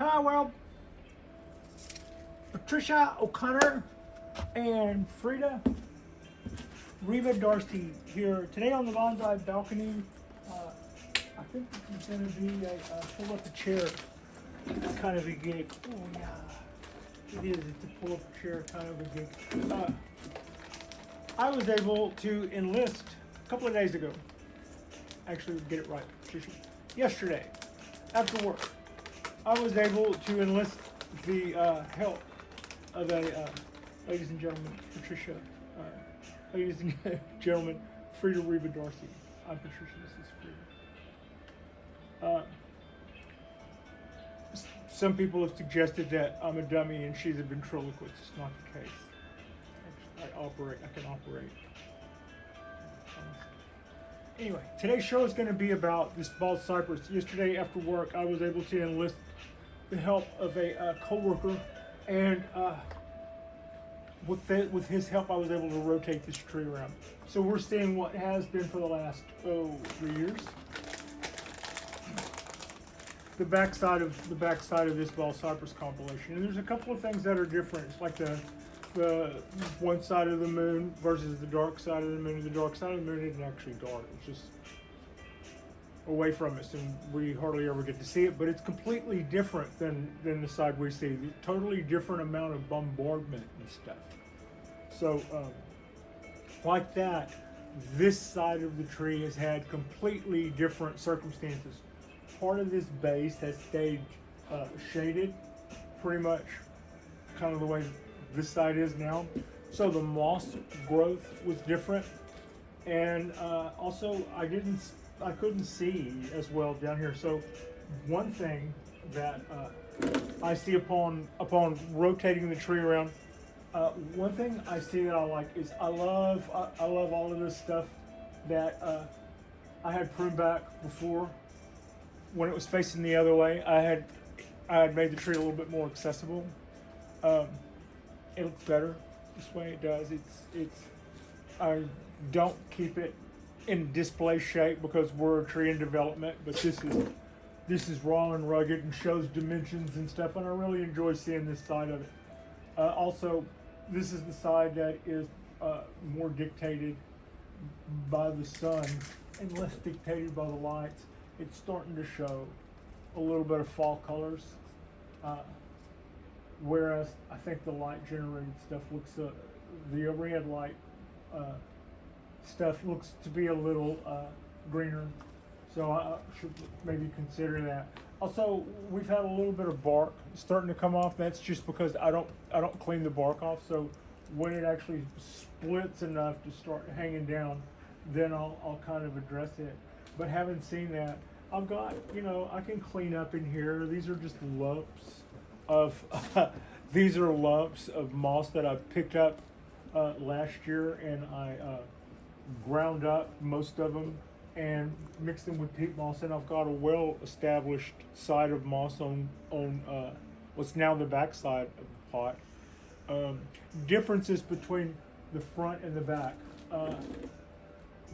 Well, Patricia O'Connor and Reba Darcy here today on the Bonsai Balcony. I think this is going to be a pull up a chair kind of a gig. Oh yeah, it is. It's a pull up a chair kind of a gig. I was able to enlist a couple of days ago. Actually, get it right, Patricia. Yesterday, after work, I was able to enlist the help of a, ladies and gentlemen, Patricia, ladies and gentlemen, Reba Darcy. I'm Patricia, this is Frida. Some people have suggested that I'm a dummy and she's a ventriloquist. It's not the case. I can operate. Anyway, today's show is going to be about this Bald Cypress. Yesterday after work, I was able to enlist the help of a co-worker, and with his help, I was able to rotate this tree around. So we're seeing what has been for the last 3 years. The backside of this Bald Cypress compilation, and there's a couple of things that are different. It's like the one side of the moon versus the dark side of the moon. The dark side of the moon isn't actually dark; it's just away from us, and we hardly ever get to see it. But it's completely different than the side we see. Totally different amount of bombardment and stuff. So, like that, this side of the tree has had completely different circumstances. Part of this base has stayed shaded, pretty much, kind of the way this side is now. So the moss growth was different, and also I couldn't see as well down here. So one thing that I see upon rotating the tree around, one thing I see that I like is I love all of this stuff that I had pruned back before. When it was facing the other way, I had made the tree a little bit more accessible. It looks better this way. It does. I don't keep it in display shape because we're a tree in development, but this is raw and rugged and shows dimensions and stuff, and I really enjoy seeing this side of it. Also, this is the side that is more dictated by the sun and less dictated by the lights. It's starting to show a little bit of fall colors, whereas I think the light generated stuff looks, the red light stuff looks to be a little greener, so I should maybe consider that. Also, we've had a little bit of bark starting to come off. That's just because I don't clean the bark off, so when it actually splits enough to start hanging down, then I'll kind of address it. But having seen that, I've got, I can clean up in here. These are just lumps of, these are lumps of moss that I picked up last year, and I ground up most of them and mixed them with peat moss, and I've got a well-established side of moss on what's now the back side of the pot. Differences between the front and the back.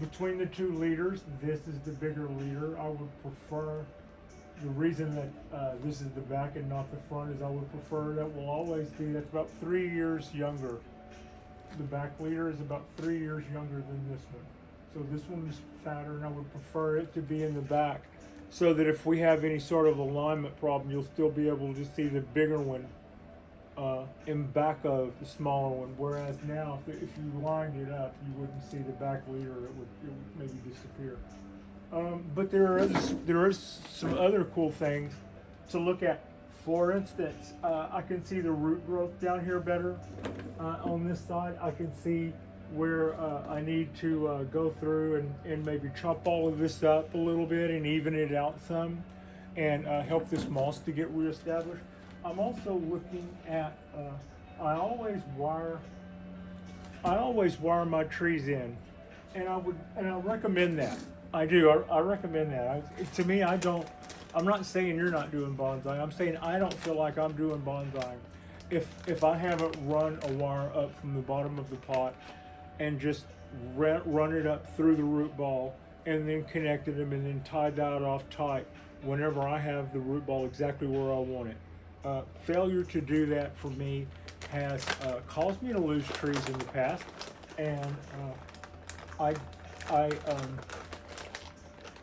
Between the two leaders, this is the bigger leader. I would prefer, the reason that this is the back and not the front is I would prefer that will always be, that's about 3 years younger. The back leader is about 3 years younger than this one. So this one is fatter, and I would prefer it to be in the back so that if we have any sort of alignment problem, you'll still be able to see the bigger one in back of the smaller one, whereas now if you lined it up, you wouldn't see the back leader. It would maybe disappear. But there are some other cool things to look at. For instance, I can see the root growth down here better on this side. I can see where I need to go through and maybe chop all of this up a little bit and even it out some, and help this moss to get reestablished. I'm also looking at, I always wire my trees in, and I recommend that. I do. I recommend that. To me, I'm not saying you're not doing bonsai. I'm saying I don't feel like I'm doing bonsai if I haven't run a wire up from the bottom of the pot and just run it up through the root ball and then connected them and then tied that off tight whenever I have the root ball exactly where I want it. failure to do that for me has caused me to lose trees in the past, and I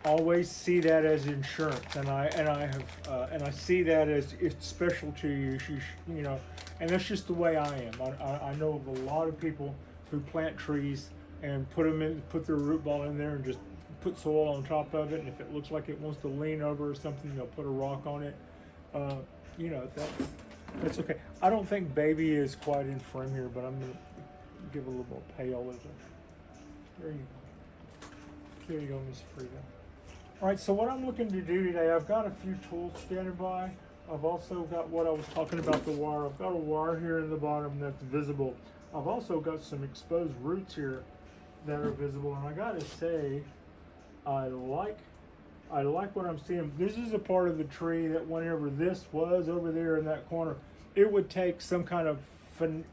always see that as insurance, and I see that as it's special to you. You know, and that's just the way I am. I know of a lot of people who plant trees and put their root ball in there and just put soil on top of it, and if it looks like it wants to lean over or something, they'll put a rock on it. You know, that's okay. I don't think baby is quite in frame here, but I'm gonna give a little more pale. There you go. There you go, Miss Frida. All right, so what I'm looking to do today, I've got a few tools standing by. I've also got what I was talking about, the wire. I've got a wire here in the bottom that's visible. I've also got some exposed roots here that are visible, and I gotta say, I like what I'm seeing. This is a part of the tree that whenever this was over there in that corner, it would take some kind of,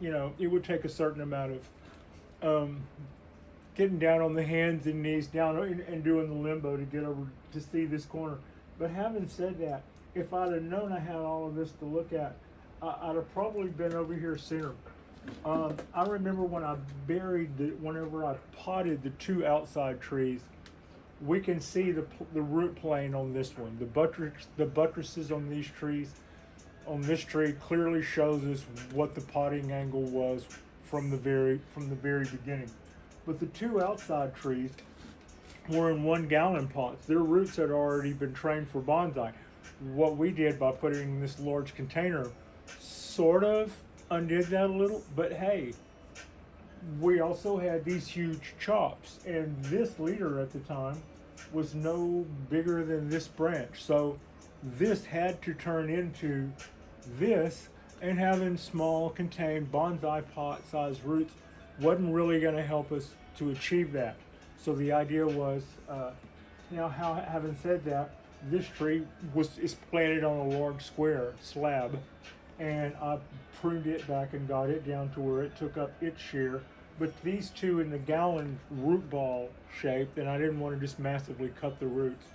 you know, it would take a certain amount of getting down on the hands and knees down and doing the limbo to get over to see this corner. But having said that, if I'd have known I had all of this to look at, I'd have probably been over here sooner. I remember when I whenever I potted the two outside trees, we can see the root plane on this one. The buttresses on these trees, on this tree, clearly shows us what the potting angle was from the very beginning. But the two outside trees were in 1 gallon pots. Their roots had already been trained for bonsai. What we did by putting in this large container sort of undid that a little, but hey, we also had these huge chops, and this leader at the time was no bigger than this branch. So this had to turn into this, and having small contained bonsai pot sized roots wasn't really going to help us to achieve that. So the idea was, having said that, this tree is planted on a large square slab, and I pruned it back and got it down to where it took up its share. But these two in the gallon root ball shape, and I didn't want to just massively cut the roots.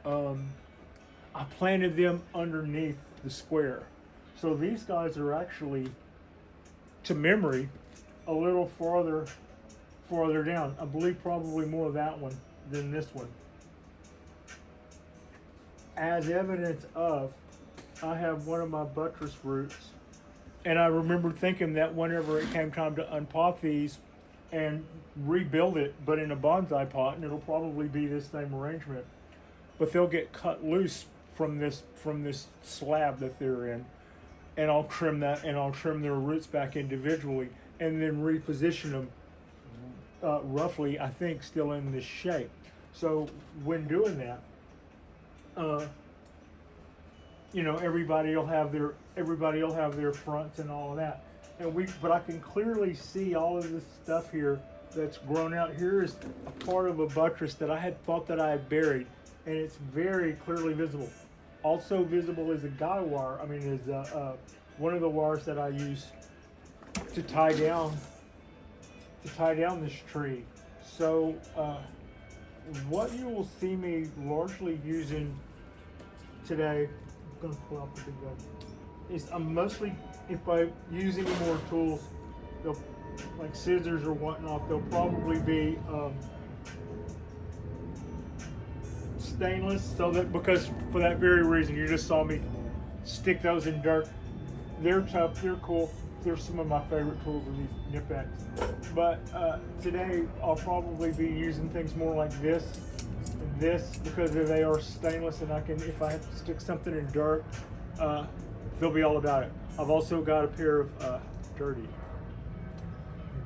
I planted them underneath the square. So these guys are actually, to memory, a little farther down. I believe probably more that one than this one. As evidence of, I have one of my buttress roots, and I remember thinking that whenever it came time to unpot these and rebuild it, but in a bonsai pot, and it'll probably be this same arrangement, but they'll get cut loose from this slab that they're in, and I'll trim that, and I'll trim their roots back individually, and then reposition them roughly, I think, still in this shape. So when doing that, everybody will have their fronts and all of that, but I can clearly see all of this stuff here that's grown out. Here is a part of a buttress that I had thought that I had buried, and it's very clearly visible. Also visible is a guy wire. One of the wires that I use to tie down this tree. So what you will see me largely using today, I'm going to pull out the big guy, is I'm mostly, if I use any more tools, like scissors or whatnot, they'll probably be stainless, because for that very reason, you just saw me stick those in dirt. They're tough, they're cool. They're some of my favorite tools, are these nip ends. But today I'll probably be using things more like this and this, because they are stainless, and if I have to stick something in dirt, they'll be all about it. I've also got a pair of dirty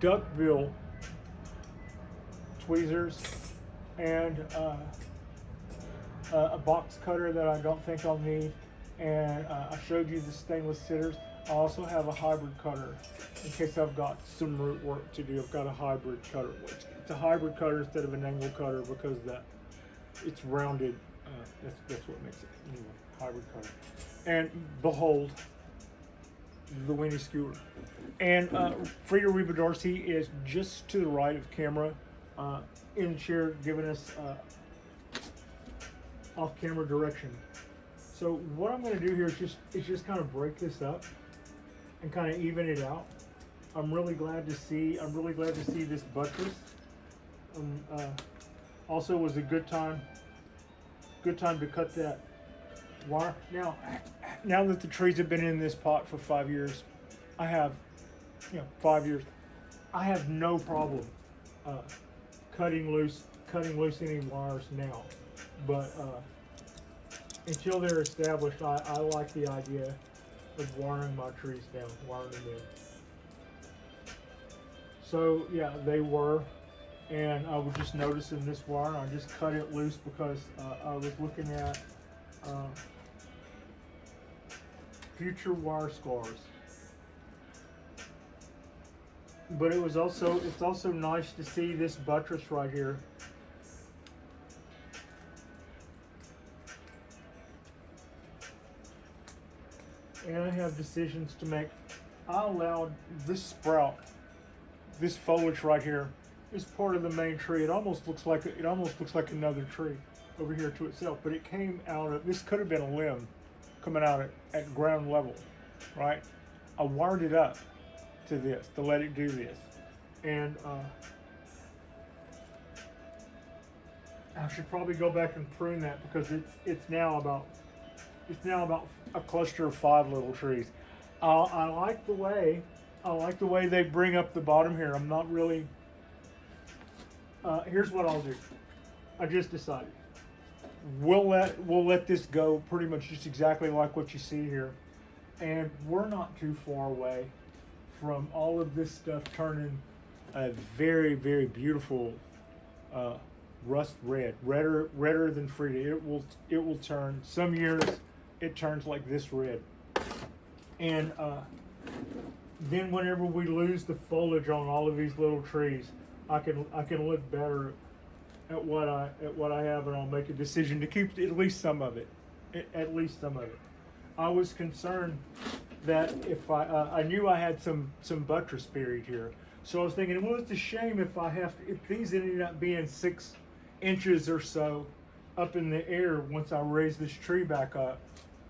duckbill tweezers and a box cutter that I don't think I'll need, and I showed you the stainless sitters. I also have a hybrid cutter in case I've got some root work to do. I've got a hybrid cutter. It's a hybrid cutter instead of an angle cutter because it's rounded. That's what makes it, anyway, hybrid cutter. And behold, the weenie skewer. And Frida Ribadorsi is just to the right of camera in the chair, giving us off-camera direction. So what I'm going to do here is just kind of break this up and kind of even it out. I'm really glad to see this buttress. Also was a good time to cut that wire. Now that the trees have been in this pot for 5 years, I have 5 years. I have no problem cutting loose any wires now, but until they're established, I like the idea of wiring my trees down, wiring them in. So yeah, they were, and I was just noticing this wire. I just cut it loose because I was looking at future wire scars. But it's also nice to see this buttress right here. And I have decisions to make. I allowed this sprout, this foliage right here, is part of the main tree. It almost looks like another tree over here to itself. But it came out of, this could have been a limb coming out at ground level, right? I wired it up to this to let it do this, and I should probably go back and prune that because it's now about a cluster of 5 little trees. I like the way they bring up the bottom here. I'm not really. Here's what I'll do. I just decided we'll let this go pretty much just exactly like what you see here, and we're not too far away from all of this stuff turning a very, very beautiful rust red, redder than Frida. It will turn. Some years it turns like this red, and then whenever we lose the foliage on all of these little trees, I can look better at what I have, and I'll make a decision to keep at least some of it. At least some of it. I was concerned that if I knew I had some buttress buried here, so I was thinking, well, it's a shame if these ended up being 6 inches or so up in the air once I raise this tree back up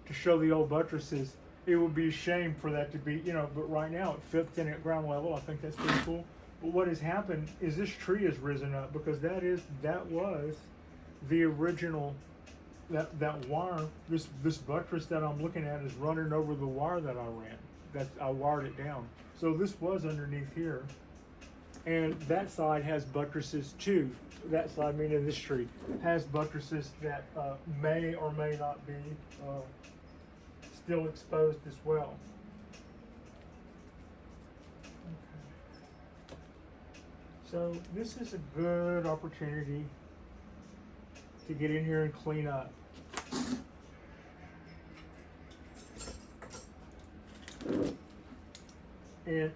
to show the old buttresses. It would be a shame for that to be, but right now it fits in at ground level. I think that's pretty cool. But what has happened is this tree has risen up because that was the original. That wire, this buttress that I'm looking at is running over the wire that I ran. I wired it down. So this was underneath here, and that side has buttresses too. That side, meaning this tree, has buttresses that may or may not be still exposed as well. Okay. So this is a good opportunity to get in here and clean up. And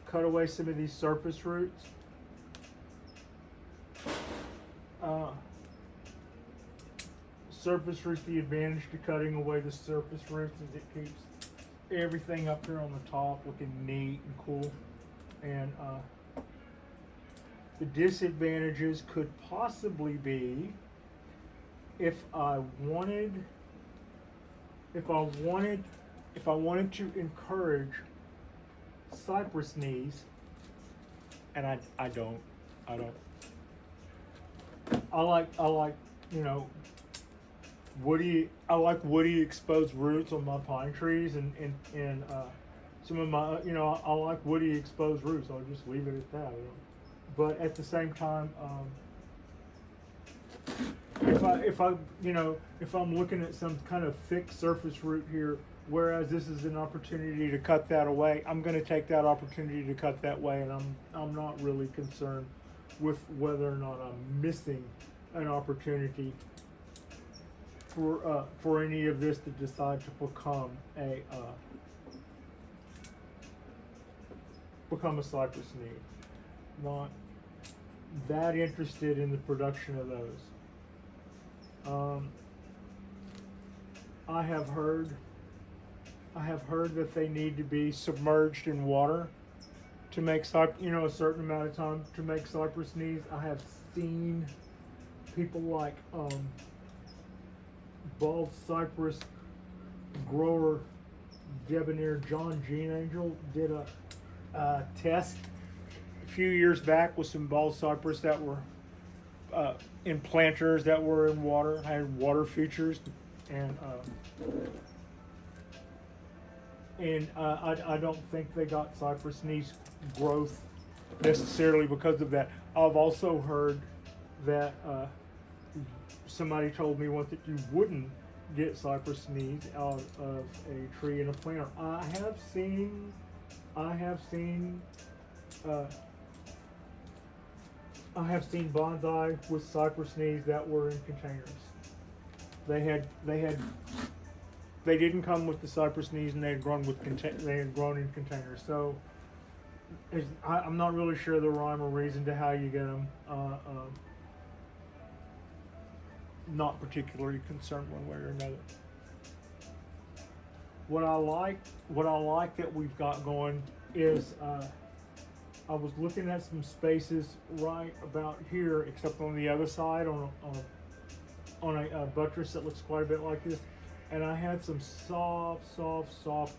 cut away some of these surface roots. Surface roots, the advantage to cutting away the surface roots is it keeps everything up here on the top looking neat and cool. And the disadvantages could possibly be if I wanted to encourage cypress knees, and I don't. I like woody exposed roots on my pine trees, and some of my I like woody exposed roots. I'll just leave it at that. But at the same time, if I'm looking at some kind of thick surface root here, whereas this is an opportunity to cut that away, I'm going to take that opportunity to cut that away, and I'm not really concerned with whether or not I'm missing an opportunity for any of this to decide to become a cypress knee. Not that interested in the production of those. I have heard that they need to be submerged in water to make a certain amount of time to make cypress knees. I have seen people like Bald Cypress grower debonair John Jean Angel did a test a few years back with some Bald Cypress that were in planters that were in water, had water features, and I don't think they got cypress knees growth necessarily because of that. I've also heard that somebody told me once that you wouldn't get cypress knees out of a tree in a planter. I have seen bonsai with cypress knees that were in containers. They didn't come with the cypress knees, and they had grown in containers. So I'm not really sure the rhyme or reason to how you get them. Not particularly concerned one way or another. What I like that we've got going is I was looking at some spaces right about here, except on the other side on a buttress that looks quite a bit like this. And I had some soft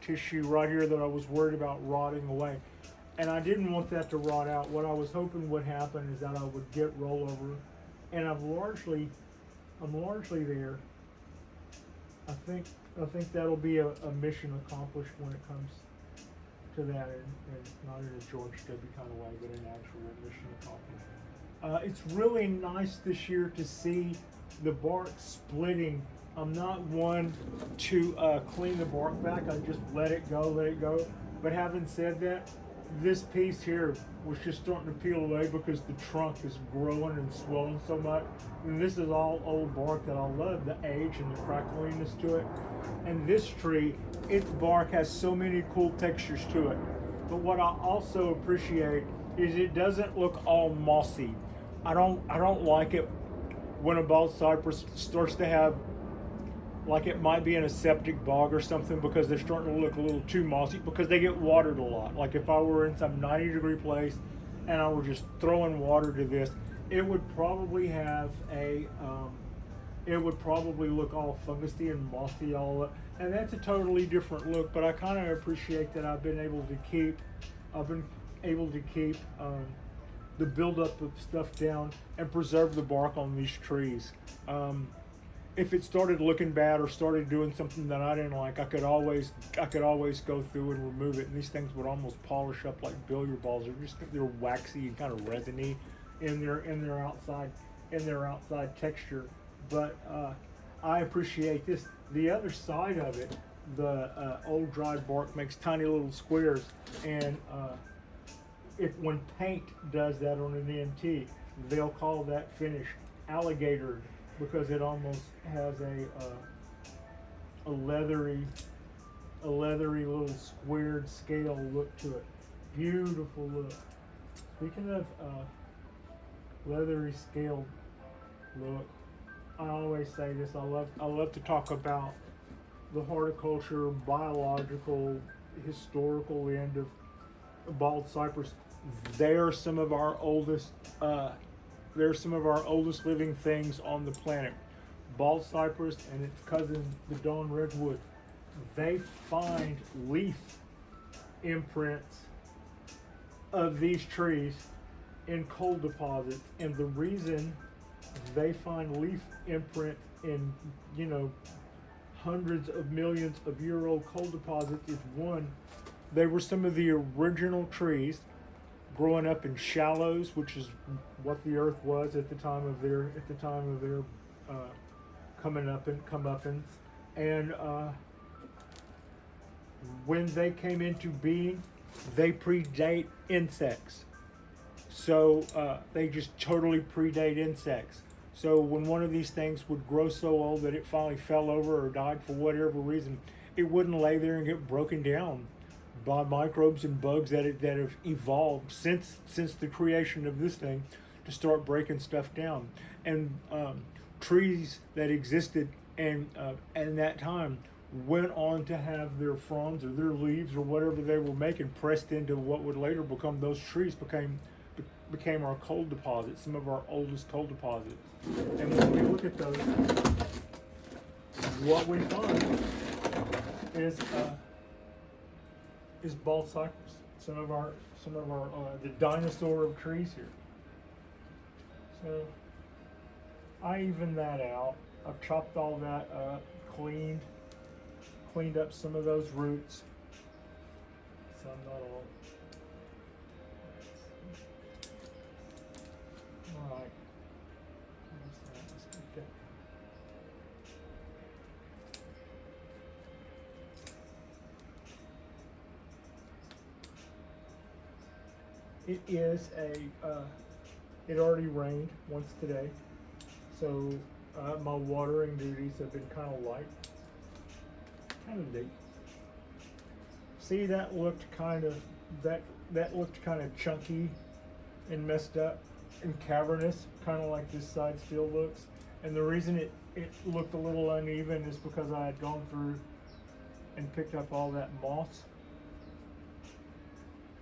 tissue right here that I was worried about rotting away. And I didn't want that to rot out. What I was hoping would happen is that I would get rollover. And I'm largely there. I think that'll be a mission accomplished when it comes to that, and not in a George W. kind of way, but an actual mission accomplished. It's really nice this year to see the bark splitting. I'm not one to clean the bark back. I just let it go. But having said that, this piece here was just starting to peel away because the trunk is growing and swelling so much. And this is all old bark that I love, the age and the crackliness to it. And this tree, its bark has so many cool textures to it. But what I also appreciate is it doesn't look all mossy. I don't like it when a bald cypress starts to have, like it might be in a septic bog or something, because they're starting to look a little too mossy because they get watered a lot. Like if I were in some 90-degree place and I were just throwing water to this, it would probably have it would probably look all fungusy and mossy all up, and that's a totally different look. But I kind of appreciate that I've been able to keep the buildup of stuff down and preserve the bark on these trees. If it started looking bad or started doing something that I didn't like, I could always go through and remove it. And these things would almost polish up like billiard balls. They're waxy and kind of resiny in their outside texture. But I appreciate this. The other side of it, the old dried bark makes tiny little squares, and when paint does that on an antique, they'll call that finish alligator, because it almost has a leathery little squared scale look to it. Beautiful look. Speaking of leathery scaled look, I always say this. I love to talk about the horticulture, biological, historical end of bald cypress. They're some of our oldest. They're some of our oldest living things on the planet. Bald cypress and its cousin, the dawn redwood, they find leaf imprints of these trees in coal deposits. And the reason they find leaf imprints in, hundreds of millions of year old coal deposits is, one, they were some of the original trees growing up in shallows, which is what the earth was at the time of their comeuppance. And when they came into being, they predate insects. So they just totally predate insects. So when one of these things would grow so old that it finally fell over or died for whatever reason, it wouldn't lay there and get broken down by microbes and bugs that have evolved since the creation of this thing to start breaking stuff down. And trees that existed and that time went on to have their fronds or their leaves or whatever they were making pressed into what would later become, those trees became our coal deposits, some of our oldest coal deposits. And when we look at those, what we find is Bald Cypress, some of our the dinosaur of trees here. So I evened that out. I've chopped all that up, cleaned up some of those roots. Some, not all. All right. Let's get that. It is it already rained once today, so my watering duties have been kind of light, kind of neat. See, that looked kind of chunky and messed up and cavernous, kind of like this side still looks. And the reason it looked a little uneven is because I had gone through and picked up all that moss.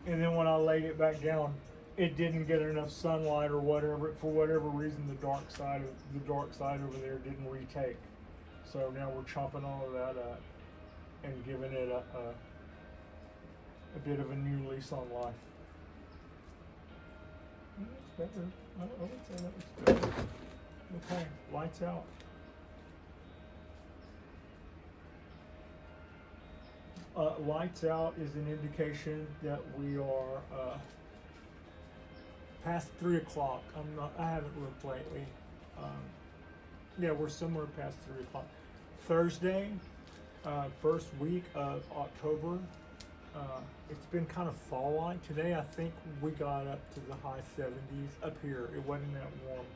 And then when I laid it back down, it didn't get enough sunlight or whatever. For whatever reason, the dark side over there didn't retake. So now we're chopping all of that up and giving it a bit of a new lease on life. That's better. I would say that looks better. Okay, lights out. Lights out is an indication that we are past 3 o'clock. I haven't looked lately. Yeah, we're somewhere past 3 o'clock. Thursday, first week of October. It's been kind of fall-like. Today I think we got up to the high 70s up here. It wasn't that warm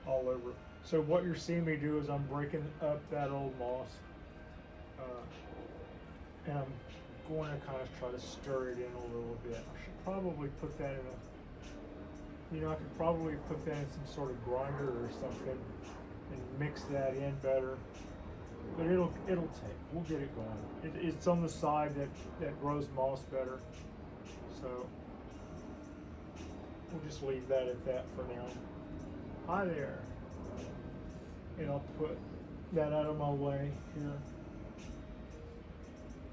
all over. So what you're seeing me do is I'm breaking up that old moss. And I'm going to kind of try to stir it in a little bit. I should probably put that in I could probably put that in some sort of grinder or something and mix that in better. But it'll take. We'll get it going. It's on the side that grows moss better. So we'll just leave that at that for now. Hi there. And I'll put that out of my way here.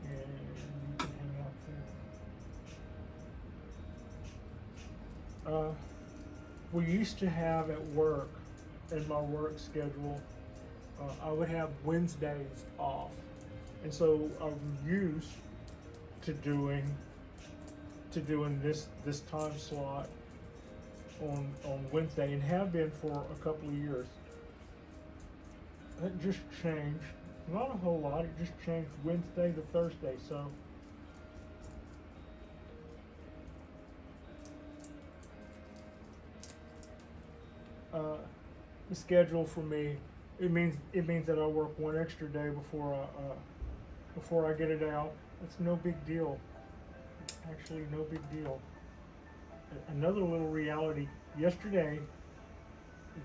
And you can hang out there. We used to have at work, in my work schedule, I would have Wednesdays off, and so I'm used to doing this time slot on Wednesday, and have been for a couple of years. That just changed. Not a whole lot. It just changed Wednesday to Thursday. So the schedule for me, it means that I work one extra day before I get it out. It's no big deal. Actually, no big deal. Another little reality. Yesterday,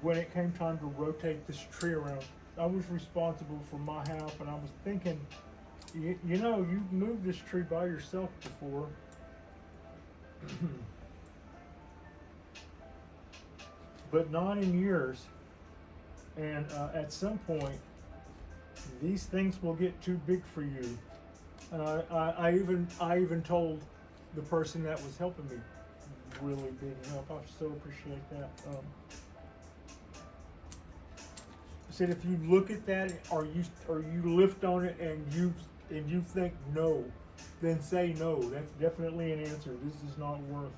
when it came time to rotate this tree around, I was responsible for my half, and I was thinking, you know, you've moved this tree by yourself before. But not in years. And at some point, these things will get too big for you. And I even told the person that was helping me, really big help. I so appreciate that. I said, if you look at that, or you lift on it and you think no, then say no. That's definitely an answer. This is not worth,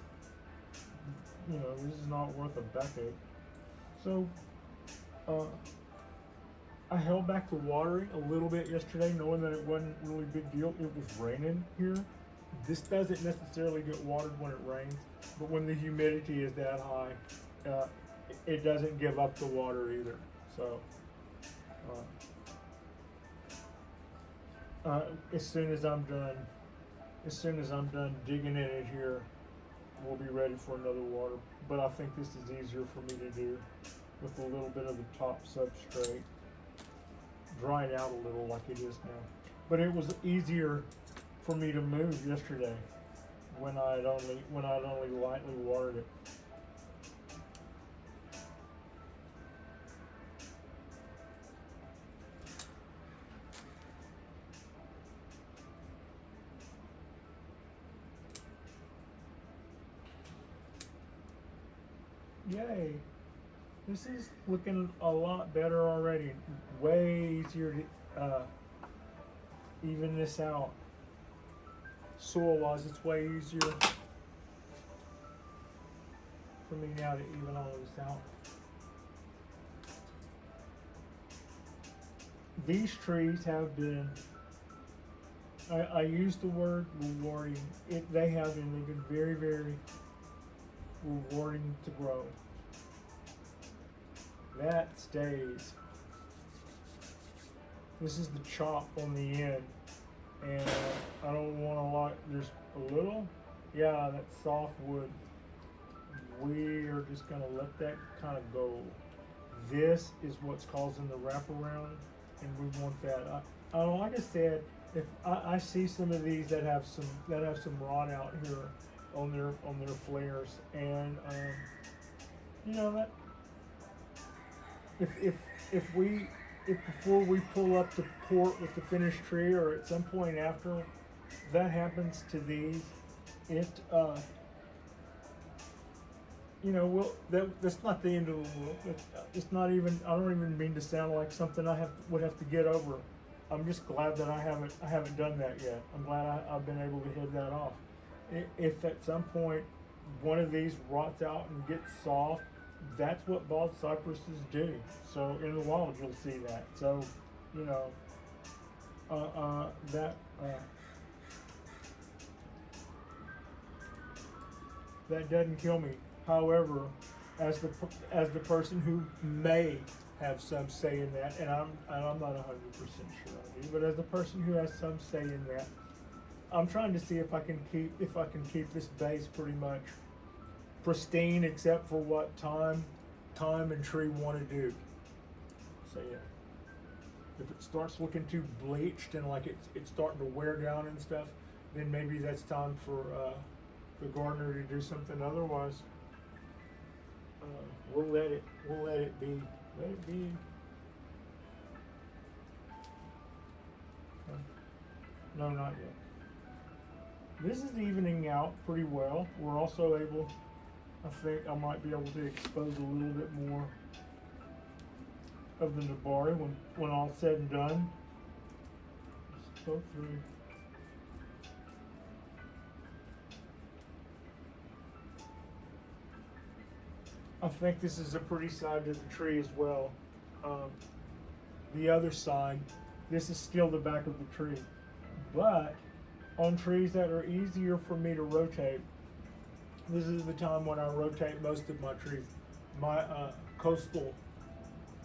this is not worth a backache. So I held back the watering a little bit yesterday, knowing that it wasn't really a big deal. It was raining here. This doesn't necessarily get watered when it rains, but when the humidity is that high, it doesn't give up the water either. So as soon as I'm done digging in it here, we'll be ready for another water. But I think this is easier for me to do with a little bit of the top substrate dried out a little like it is now. But it was easier for me to move yesterday when I'd only lightly watered it. Yay. This is looking a lot better already. Way easier to even this out. Soil wise, it's way easier for me now to even all this out. These trees have been, I use the word rewarding. They have been, they've been very, very rewarding to grow. That stays. This is the chop on the end, and I don't want a lot. There's a little, yeah, that soft wood. We are just gonna let that kind of go. This is what's causing the wraparound, and we want that. I don't, like I said, if I see some of these that have some rot out here on their flares, and you know that if before we pull up to port with the finished tree, or at some point after that happens to these, it you know, that's not the end of the world. It's not even. I don't even mean to sound like something I would have to get over. I'm just glad that I haven't done that yet. I'm glad I've been able to head that off. If at some point one of these rots out and gets soft, that's what bald cypresses do. So in the wild you'll see that. So, you know, that doesn't kill me. However, as the person who may have some say in that, and I'm not 100% sure I do, but as the person who has some say in that, I'm trying to see if I can keep this base pretty much pristine, except for what time and tree want to do. So yeah, if it starts looking too bleached and like it's starting to wear down and stuff, then maybe that's time for the gardener to do something. Otherwise, we'll let it be. Let it be. No, not yet. This is evening out pretty well. We're also able, I think I might be able to expose a little bit more of the Nabari when all's said and done. Let's go through. I think this is a pretty side to the tree as well. The other side, this is still the back of the tree. But on trees that are easier for me to rotate, this is the time when I rotate most of my trees. My coastal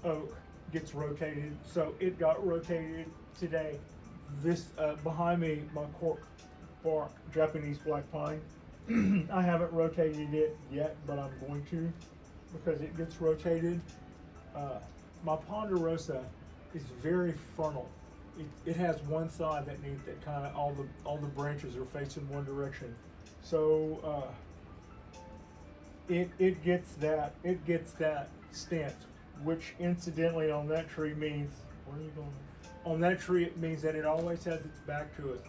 oak gets rotated, so it got rotated today. This behind me, my cork bark Japanese black pine, I haven't rotated it yet, but I'm going to, because it gets rotated. My ponderosa is very frontal. It has one side that needs that kind of all the branches are facing one direction, so it gets that stance, which incidentally on that tree means, where are you going? On that tree it means that it always has its back to us.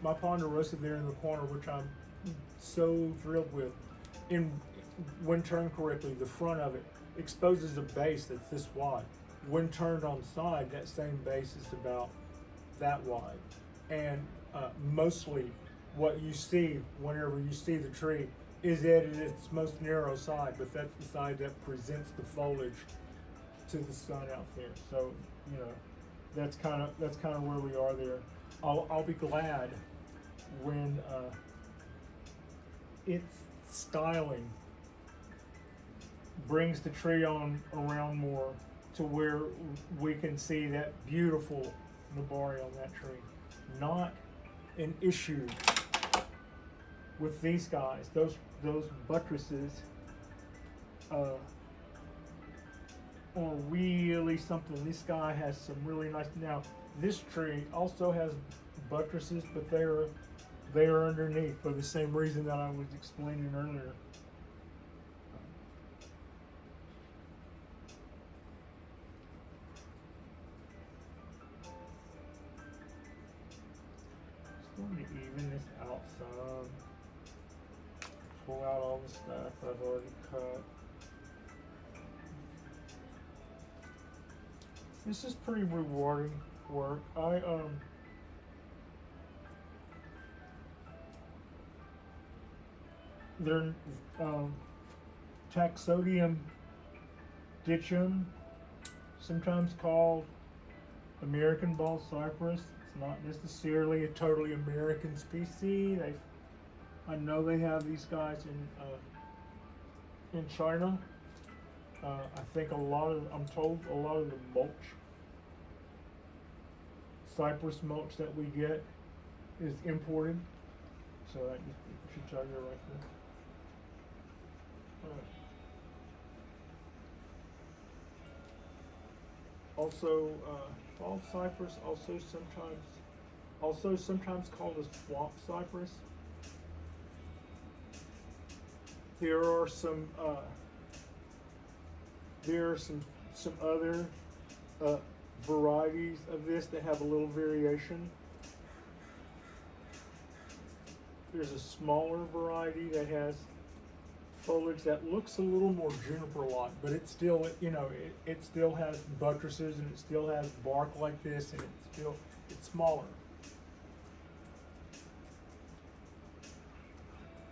My ponderosa there in the corner, which I'm so thrilled with, when turned correctly, the front of it exposes a base that's this wide. When turned on side, that same base is about that wide. And mostly what you see whenever you see the tree is at its most narrow side, but that's the side that presents the foliage to the sun out there. So, you know, that's kind of where we are there. I'll be glad when its styling brings the tree on around more to where we can see that beautiful Nabari on that tree. Not an issue with these guys. Those buttresses are really something. This guy has some really nice. Now this tree also has buttresses, but they are underneath for the same reason that I was explaining earlier. Just going to even this out some. Pull out all the stuff I've already cut. This is pretty rewarding work. They're Taxodium ditchum, sometimes called American Bald Cypress. It's not necessarily a totally American species. I know they have these guys in China. I think I'm told a lot of the mulch, cypress mulch that we get is imported. So that should tell you right there. Also, bald cypress, also sometimes called a swamp cypress. There are some other varieties of this that have a little variation. There's a smaller variety that has foliage that looks a little more juniper-like, but it still, it still has buttresses and it still has bark like this, and it's smaller.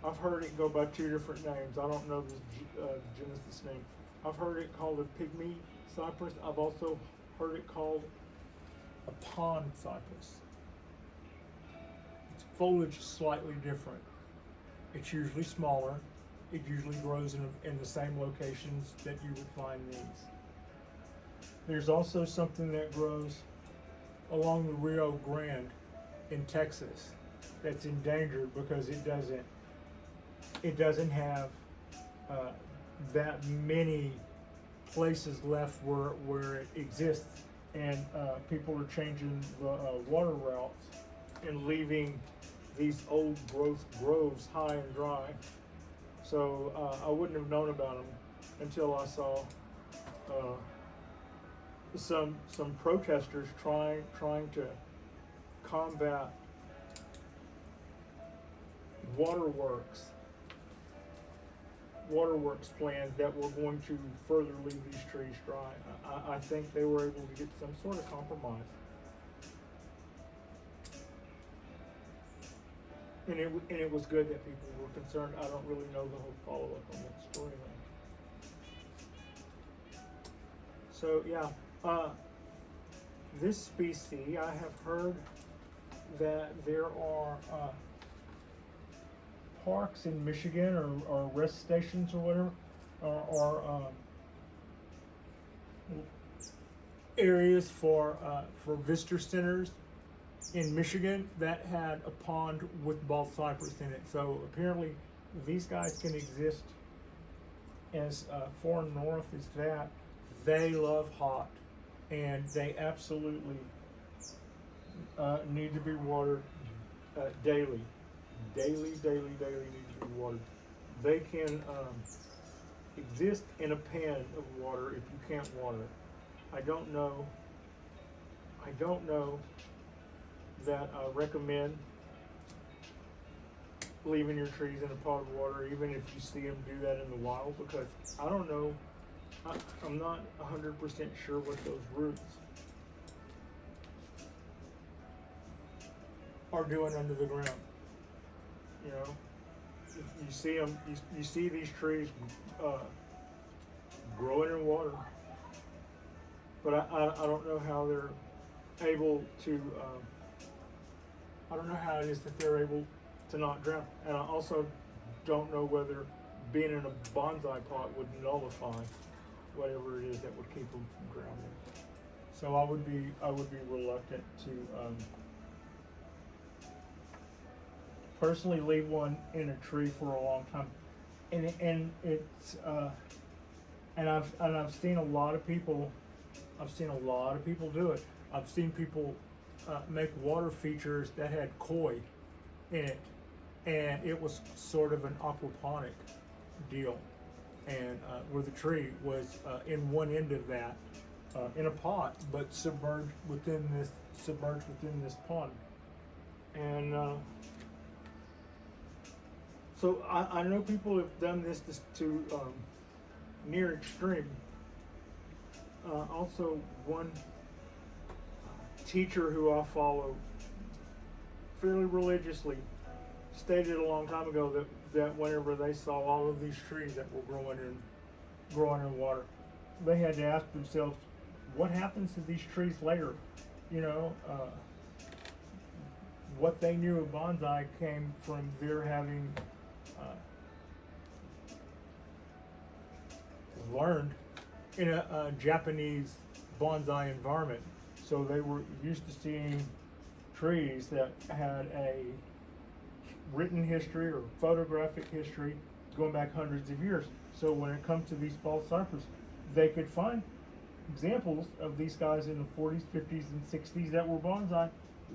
I've heard it go by 2 different names. I don't know the genesis name. I've heard it called a pygmy cypress. I've also heard it called a pond cypress. Its foliage is slightly different. It's usually smaller. It usually grows in the same locations that you would find these. There's also something that grows along the Rio Grande in Texas that's endangered because it doesn't have that many places left where it exists, and people are changing the water routes and leaving these old growth groves high and dry. So I wouldn't have known about them until I saw some protesters trying to combat waterworks plans that were going to further leave these trees dry. I think they were able to get some sort of compromise. And it was good that people were concerned. I don't really know the whole follow-up on that storyline. So yeah, this species, I have heard that there are parks in Michigan or rest stations or whatever, or areas for visitor centers in Michigan that had a pond with bald cypress in it. So apparently these guys can exist as far north as that. They love hot, and they absolutely need to be watered daily. Daily need to be watered. They can exist in a pan of water if you can't water it. I don't know that I recommend leaving your trees in a pot of water, even if you see them do that in the wild, because I don't know, I'm not 100% sure what those roots are doing under the ground. You know, you see them, you see these trees growing in water, but I don't know how they're able to, I don't know how it is that they're able to not drown. And I also don't know whether being in a bonsai pot would nullify whatever it is that would keep them from drowning. So I would be reluctant to personally leave one in a tree for a long time. And it's and I've seen a lot of people do it. I've seen people make water features that had koi in it, and it was sort of an aquaponic deal, and where the tree was in one end of that in a pot, but submerged within this pond. And so I know people have done this to near extreme. Also, one teacher who I follow fairly religiously stated a long time ago that whenever they saw all of these trees that were growing in water, they had to ask themselves, what happens to these trees later? You know, what they knew of bonsai came from their having learned in a Japanese bonsai environment. So they were used to seeing trees that had a written history or photographic history going back hundreds of years. So when it comes to these bald cypress, they could find examples of these guys in the 40s, 50s, and 60s that were bonsai.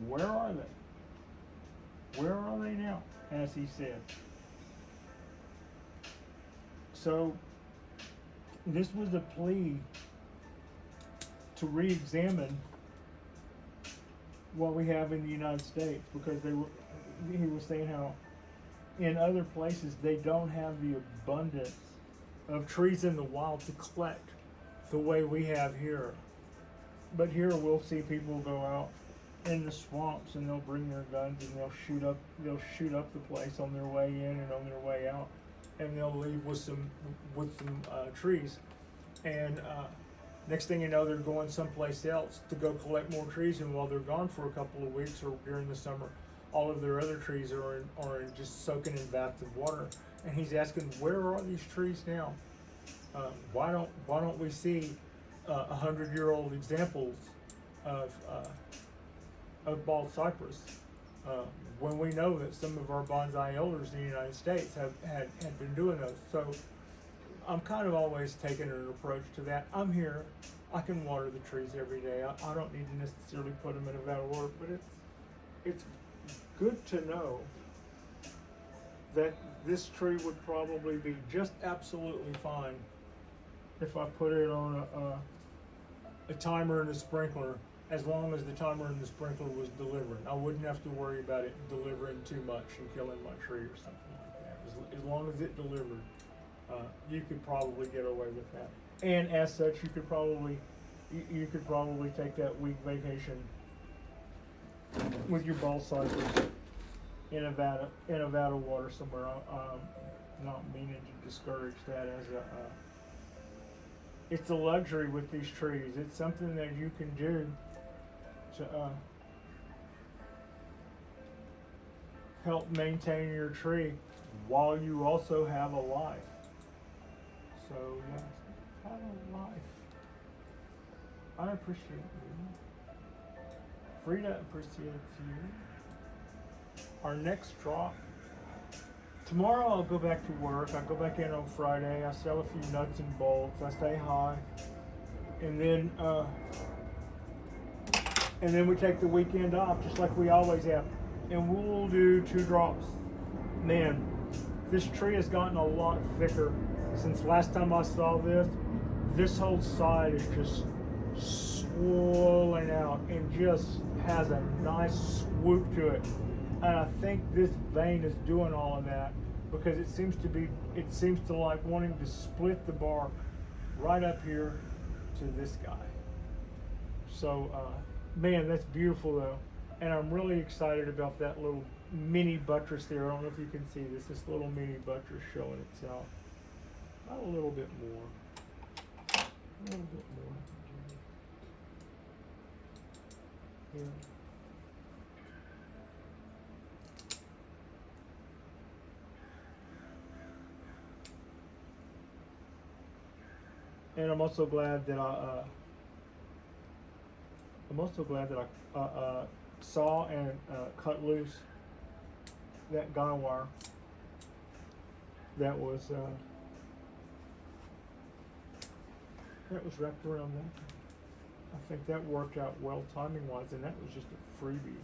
Where are they? Where are they now? As he said. So this was a plea to re-examine what we have in the United States, because he was saying how in other places they don't have the abundance of trees in the wild to collect the way we have here. But here we'll see people go out in the swamps and they'll bring their guns and they'll shoot up the place on their way in and on their way out, and they'll leave with some trees, and next thing you know, they're going someplace else to go collect more trees, and while they're gone for a couple of weeks or during the summer, all of their other trees are in just soaking in baths of water. And he's asking, where are these trees now? Why don't we see 100-year-old examples of bald cypress when we know that some of our bonsai elders in the United States had been doing those? So I'm kind of always taking an approach to that. I'm here, I can water the trees every day. I don't need to necessarily put them in a vat of water, but it's good to know that this tree would probably be just absolutely fine if I put it on a timer and a sprinkler, as long as the timer and the sprinkler was delivering. I wouldn't have to worry about it delivering too much and killing my tree or something like that. As long as it delivered, you could probably get away with that. And as such, you could probably take that week vacation with your bald cypress in a vat of water somewhere. I'm not meaning to discourage that as it's a luxury with these trees. It's something that you can do to help maintain your tree while you also have a life. So yes, have a life. I appreciate you. Frida appreciates you. Our next drop. Tomorrow I'll go back to work. I go back in on Friday. I sell a few nuts and bolts. I say hi. And then we take the weekend off, just like we always have. And we'll do 2 drops. Man, this tree has gotten a lot thicker since last time I saw this. This whole side is just swollen out and just has a nice swoop to it. And I think this vein is doing all of that because it seems to like wanting to split the bark right up here to this guy. So, man, that's beautiful though. And I'm really excited about that little mini buttress there. I don't know if you can see this little mini buttress showing itself. Not a little bit more. A little bit more. Yeah. And I'm also glad that I saw and cut loose that guy wire that was wrapped around that. I think that worked out well timing wise, and that was just a freebie.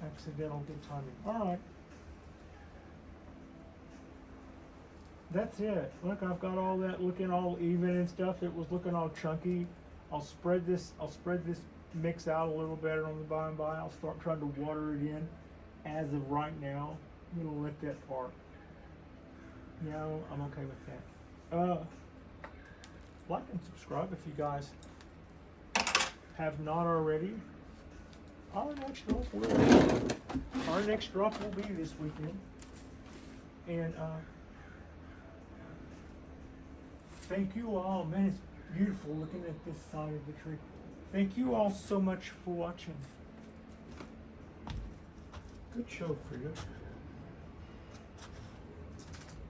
Accidental good timing. All right. That's it. Look, I've got all that looking all even and stuff. It was looking all chunky. I'll spread this mix out a little better on the by and by. I'll start trying to water it in. As of right now, I'm gonna let that part. Yeah, I'm okay with that. Like and subscribe if you guys have not already, our next drop will be this weekend. And thank you all. Man, it's beautiful looking at this side of the tree. Thank you all so much for watching. Good show, Frida.